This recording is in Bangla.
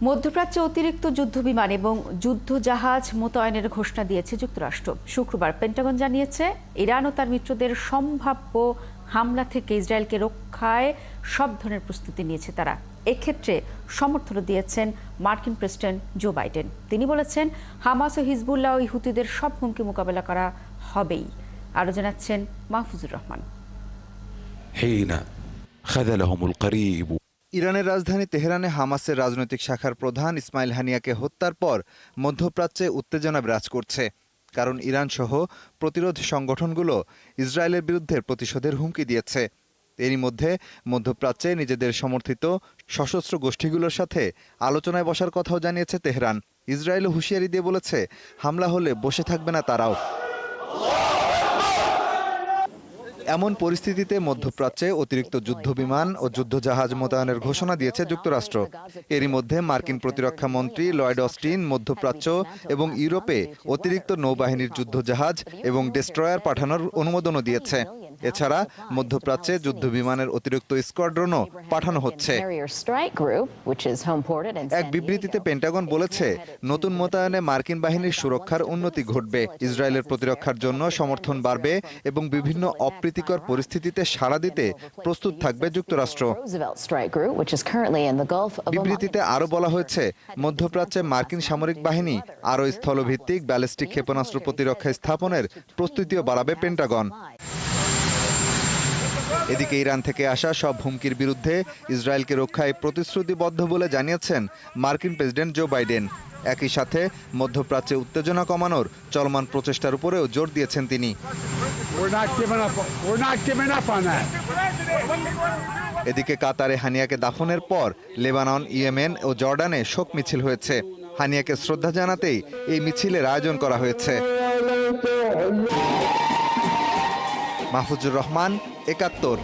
মধ্যপ্রাচ্যে অতিরিক্ত যুদ্ধবিমান এবং যুদ্ধজাহাজ মোতায়েনের ঘোষণা দিয়েছে যুক্তরাষ্ট্র। শুক্রবার পেন্টাগন জানিয়েছে, ইরান ও তার মিত্রদের সম্ভাব্য হামলা থেকে ইসরায়েলকে রক্ষায় সব ধরনের প্রস্তুতি নিয়েছে তারা। এক্ষেত্রে সমর্থনও দিয়েছেন মার্কিন প্রেসিডেন্ট জো বাইডেন। তিনি বলেছেন, হামাস ও হিজবুল্লাহ ও ইহুতিদের সব হুমকি মোকাবেলা করা হবেই। আরও জানাচ্ছেন মাহফুজুর রহমান। ইরানের রাজধানী তেহরানে হামাসের রাজনৈতিক শাখার প্রধান ইসমাইল হানিয়াকে হত্যার পর মধ্যপ্রাচ্যে উত্তেজনা বিরাজ করছে। কারণ ইরান সহ প্রতিরোধ সংগঠনগুলো ইসরায়েলের বিরুদ্ধে প্রতিশোধের হুমকি দিয়েছে। এরই মধ্যে মধ্যপ্রাচ্যে নিজেদের সমর্থিত সশস্ত্র গোষ্ঠীগুলোর সাথে আলোচনায় বসার কথাও জানিয়েছে তেহরান। ইসরায়েলও হুঁশিয়ারি দিয়ে বলেছে, হামলা হলে বসে থাকবে না তারাও। এমন পরিস্থিতিতে মধ্যপ্রাচ্যে অতিরিক্ত যুদ্ধবিমান ও যুদ্ধজাহাজ মোতায়েনের ঘোষণা দিয়েছে যুক্তরাষ্ট্র। এরই মধ্যে মার্কিন প্রতিরক্ষা মন্ত্রী লয়েড অস্টিন মধ্যপ্রাচ্য এবং ইউরোপে অতিরিক্ত নৌবাহিনীর যুদ্ধজাহাজ এবং ডেস্ট্রয়ার পাঠানোর অনুমোদনও দিয়েছে। এছাড়া মধ্যপ্রাচ্যে যুদ্ধবিমানের অতিরিক্ত স্কোয়াড্রনও পাঠানো হচ্ছে। এক বিবৃতিতে পেন্টাগন বলেছে, নতুন মোতায়েনে মার্কিন বাহিনীর সুরক্ষার উন্নতি ঘটবে, ইসরায়েলের প্রতিরক্ষার জন্য সমর্থন বাড়বে এবং বিভিন্ন অপ্রীতিকর পরিস্থিতিতে সাড়া দিতে প্রস্তুত থাকবে যুক্তরাষ্ট্র। বিবৃতিতে আরও বলা হয়েছে, মধ্যপ্রাচ্যে মার্কিন সামরিক বাহিনী আরও স্থলভিত্তিক ব্যালিস্টিক ক্ষেপণাস্ত্র প্রতিরক্ষা স্থাপনের প্রস্তুতিও বাড়াবে পেন্টাগন। এদিকে ইরান থেকে আসা সব হুমকির বিরুদ্ধে ইসরায়েলকে রক্ষায় প্রতিশ্রুতিবদ্ধ বলে জানিয়েছেন মার্কিন প্রেসিডেন্ট জো বাইডেন। একই সাথে মধ্যপ্রাচ্যে উত্তেজনা কমানোর চলমান প্রচেষ্টার উপরেও জোর দিয়েছেন তিনি। এদিকে কাতারে হানিয়াকে দাফনের পর লেবানন, ইয়েমেন ও জর্ডানে শোক মিছিল হয়েছে। হানিয়াকে শ্রদ্ধা জানাতেই এই মিছিলের আয়োজন করা হয়েছে। মাহফুজুর রহমান, ৭১।